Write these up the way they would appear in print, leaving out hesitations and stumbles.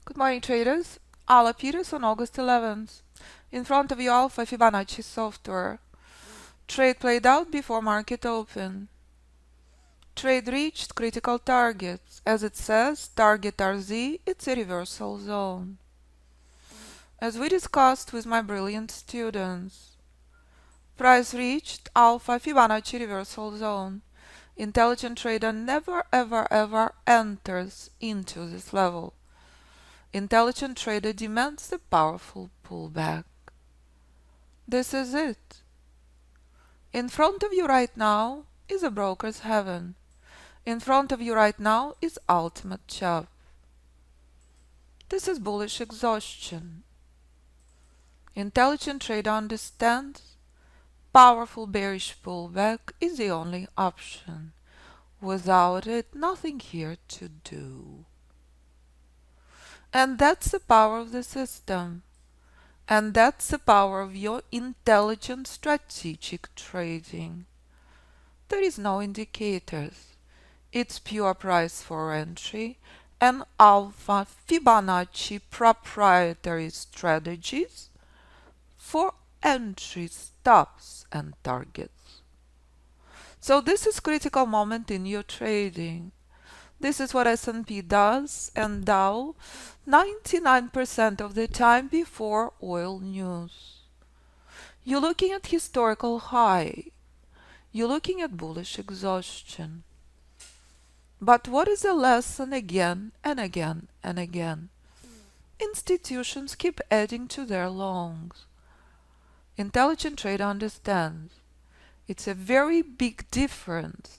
Good morning, traders. Alla on August 11th. In front of you, Alpha Fibonacci Software. Trade played out before market open. Trade reached critical targets. As it says, target RZ, it's a reversal zone. As we discussed with my brilliant students, price reached Alpha Fibonacci reversal zone. Intelligent trader never ever enters into this level. Intelligent trader demands a powerful pullback. This is it. In front of you right now is a broker's heaven. In front of you right now is ultimate chop. This is bullish exhaustion. Intelligent trader understands powerful bearish pullback is the only option. Without it, nothing here to do. And that's the power of the system. And that's the power of your intelligent strategic trading. There is no indicators. It's pure price for entry and Alpha Fibonacci proprietary strategies for entry stops and targets. So this is critical moment in your trading. This is what S&P does and Dow 99% of the time before oil news. You're looking at historical high. You're looking at bullish exhaustion. But what is the lesson again and again and again? Institutions keep adding to their longs. Intelligent trader understands it's a very big difference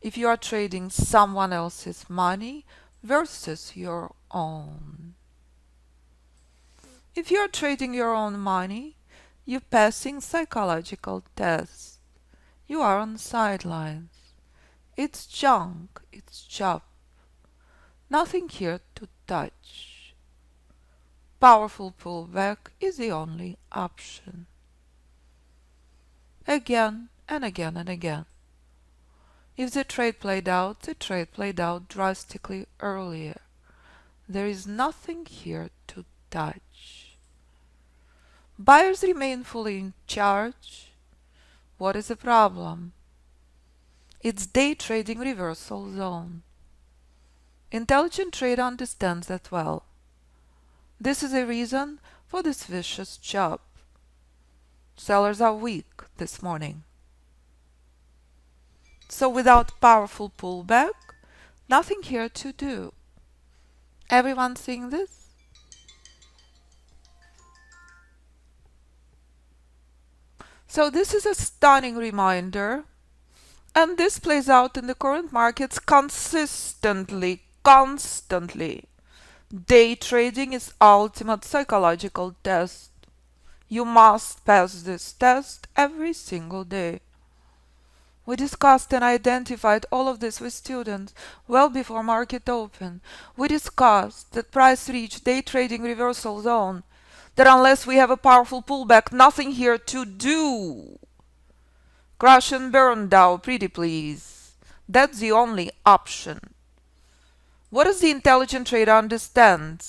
if you are trading someone else's money versus your own. If you are trading your own money, you're passing psychological tests. You are on sidelines. It's junk, it's chop. Nothing here to touch. Powerful pullback is the only option. Again and again and again. If the trade played out, the trade played out drastically earlier. There is nothing here to touch. Buyers remain fully in charge. What is the problem? It's day trading reversal zone. Intelligent trader understands that well. This is a reason for this vicious chop. Sellers are weak this morning. So without powerful pullback, nothing here to do. Everyone seeing this? So this is a stunning reminder, and this plays out in the current markets consistently, constantly. Day trading is ultimate psychological test. You must pass this test every single day. We discussed and identified all of this with students well before market open. We discussed that price reached day trading reversal zone, that unless we have a powerful pullback, nothing here to do. Crash and burn Dow, pretty please. That's the only option. What does the intelligent trader understand?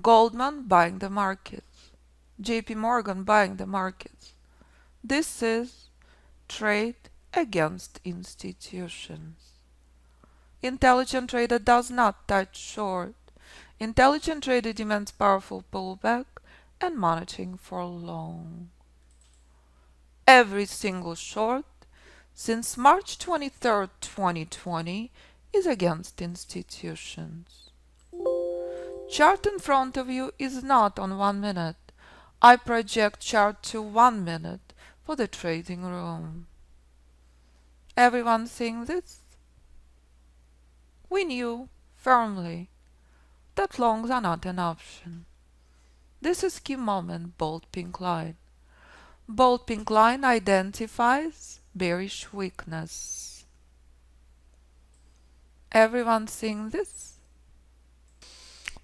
Goldman buying the markets. JP Morgan buying the markets. This is trade against institutions. Intelligent trader does not touch short. Intelligent trader demands powerful pullback and monitoring for long. Every single short since March 23rd, 2020 is against institutions. Chart in front of you is not on 1 minute. I project chart to 1 minute for the trading room. Everyone seeing this? We knew firmly that longs are not an option. This is key moment, bold pink line. Bold pink line identifies bearish weakness. Everyone seeing this?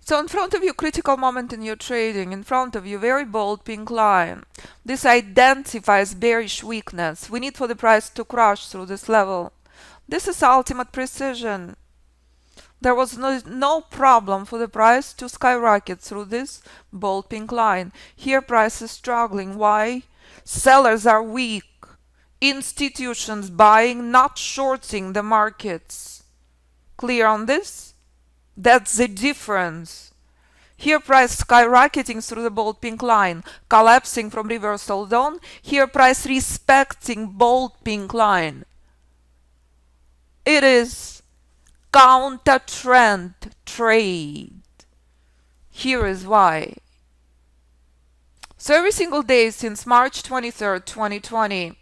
So in front of you, critical moment in your trading, in front of you, very bold pink line. This identifies bearish weakness. We need for the price to crash through this level. This is ultimate precision. There was no problem for the price to skyrocket through this bold pink line. Here price is struggling. Why? Sellers are weak. Institutions buying, not shorting the markets. Clear on this? That's the difference. Here price skyrocketing through the bold pink line, collapsing from reversal zone. Here price respecting bold pink line. It is counter trend trade. Here is why. So every single day since March 23rd, 2020,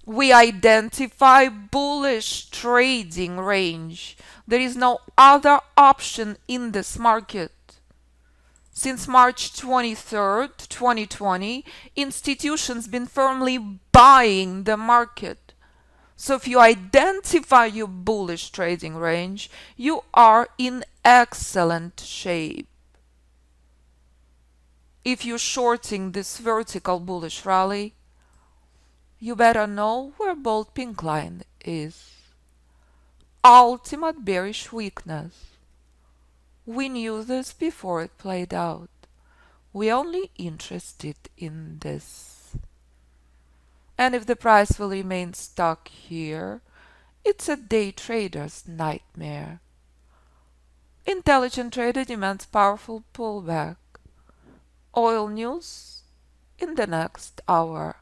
we identify bullish trading range. There is no other option in this market. Since March 23rd, 2020, institutions been firmly buying the market. So if you identify your bullish trading range, you are in excellent shape. If you're shorting this vertical bullish rally, you better know where bold pink line is. Ultimate bearish weakness. We knew this before it played out. We only interested in this. And if the price will remain stuck here, it's a day trader's nightmare. Intelligent trader demands powerful pullback. Oil news in the next hour.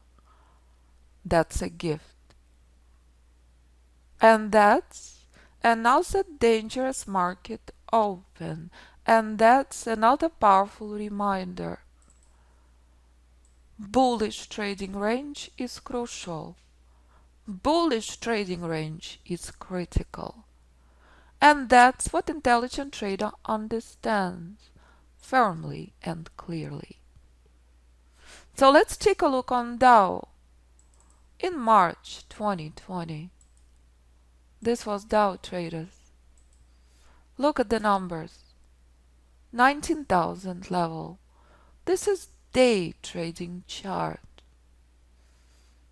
That's a gift. And that's another dangerous market open. And that's another powerful reminder. Bullish trading range is crucial. Bullish trading range is critical. And that's what intelligent trader understands firmly and clearly. So let's take a look on Dow in March 2020. This was Dow traders. Look at the numbers. 19,000 level. This is day trading chart.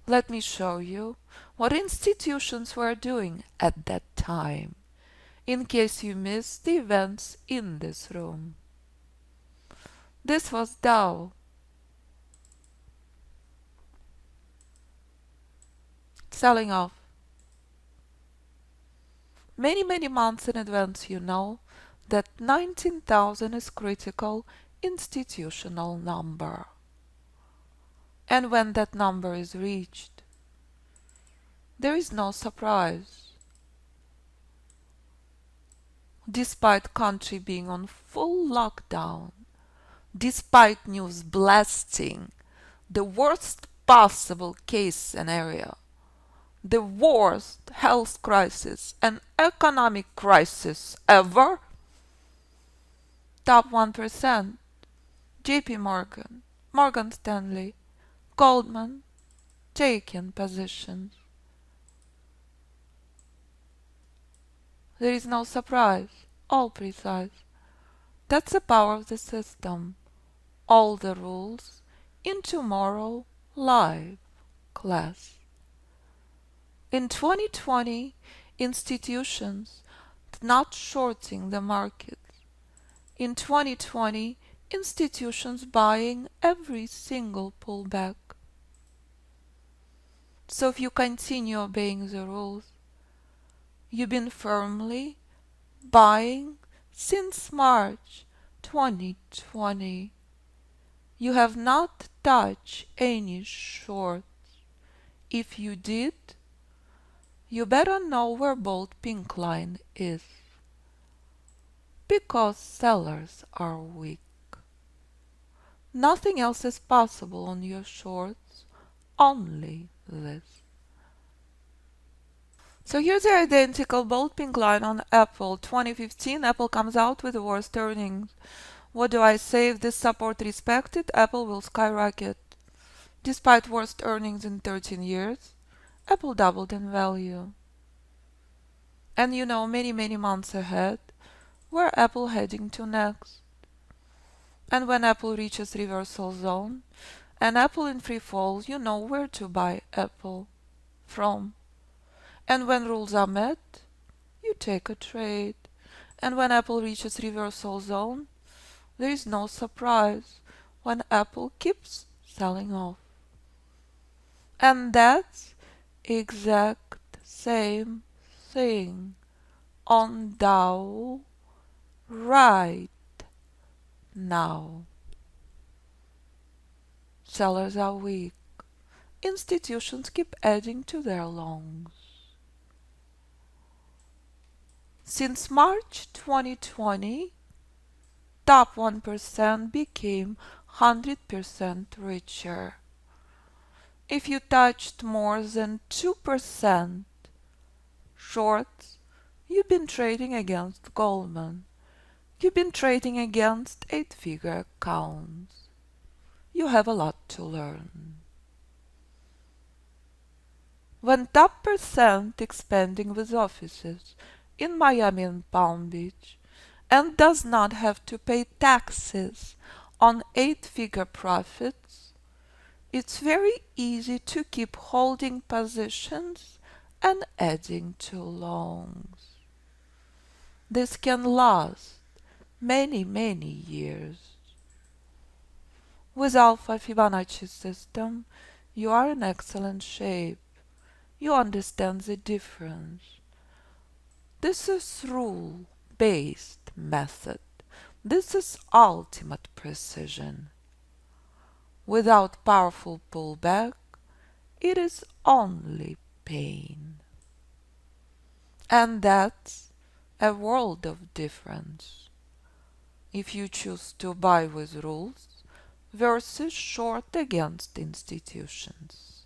Let me show you what institutions were doing at that time, in case you missed the events in this room. This was Dow. Selling off. Many months in advance you know that 19,000 is critical institutional number. And when that number is reached, there is no surprise. Despite country being on full lockdown, despite news blasting the worst possible case scenario, the worst health crisis and economic crisis ever, top 1%, JP Morgan, Morgan Stanley, Goldman, taking positions. There is no surprise, all precise. That's the power of the system. All the rules in tomorrow live class. In 2020, institutions not shorting the market. In 2020, institutions buying every single pullback. So if you continue obeying the rules, you've been firmly buying since March 2020. You have not touched any shorts. If you did, you better know where bold pink line is. Because sellers are weak. Nothing else is possible on your shorts, only this. So here's the identical bold pink line on Apple. 2015, Apple comes out with the worst earnings. What do I say? If this support respected, Apple will skyrocket. Despite worst earnings in 13 years, Apple doubled in value. And you know, many months ahead, where Apple heading to next. And when Apple reaches reversal zone and Apple in free fall, you know where to buy Apple from. And when rules are met, you take a trade. And when Apple reaches reversal zone, there is no surprise when Apple keeps selling off. And that's exact same thing on Dow right now. Sellers are weak. Institutions keep adding to their longs. Since March 2020, top 1% became 100% richer. If you touched more than 2% shorts, you've been trading against Goldman. You've been trading against 8-figure accounts. You have a lot to learn. When top percent expanding with offices in Miami and Palm Beach and does not have to pay taxes on 8-figure profits, it's very easy to keep holding positions and adding to longs. This can last many, many years. With Alpha Fibonacci System, you are in excellent shape. You understand the difference. This is rule-based method. This is ultimate precision. Without powerful pullback, it is only pain. And that's a world of difference. If you choose to buy with rules versus short against institutions.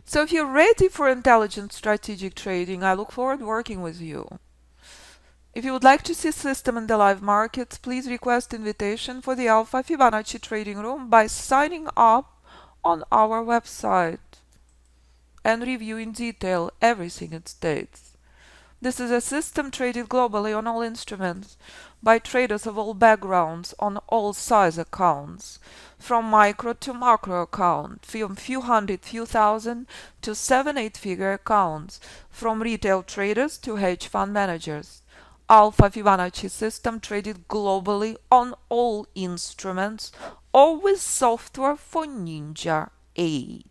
So if you're ready for intelligent strategic trading, I look forward to working with you. If you would like to see system in the live markets, please request invitation for the Alpha Fibonacci Trading Room by signing up on our website and review in detail everything it states. This is a system traded globally on all instruments by traders of all backgrounds on all size accounts, from micro to macro account, from few hundred, few thousand to 7-8-figure accounts, from retail traders to hedge fund managers. Alpha Fibonacci system traded globally on all instruments or with software for Ninja 8.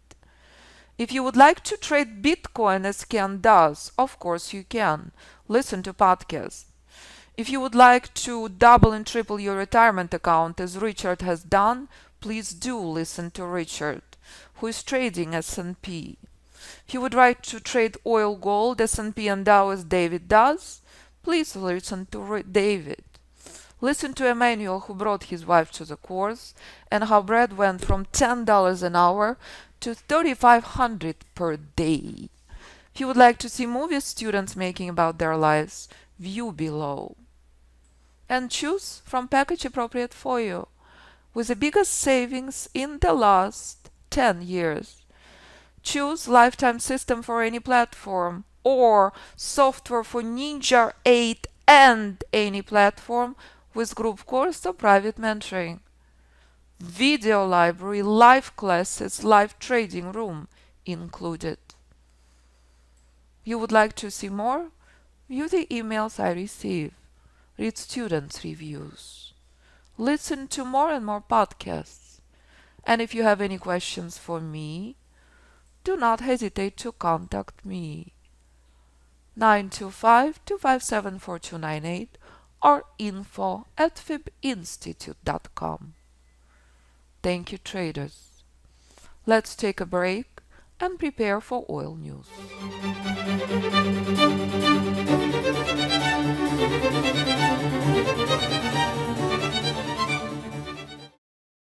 If you would like to trade Bitcoin as Ken does, of course you can. Listen to podcasts. If you would like to double and triple your retirement account as Richard has done, please do listen to Richard, who is trading S&P. If you would like to trade oil, gold, S&P and Dow as David does, please listen to David. Listen to Emmanuel, who brought his wife to the course, and how Brad went from $10 an hour to $3,500 per day. If you would like to see movies students making about their lives, view below. And choose from package appropriate for you, with the biggest savings in the last 10 years. Choose lifetime system for any platform or software for Ninja 8 and any platform with group course or private mentoring. Video library, live classes, live trading room included. You would like to see more? View the emails I receive. Read students' reviews. Listen to more and more podcasts. And if you have any questions for me, do not hesitate to contact me. 925-257-4298 or info@fibinstitute.com. Thank you, traders. Let's take a break and prepare for oil news.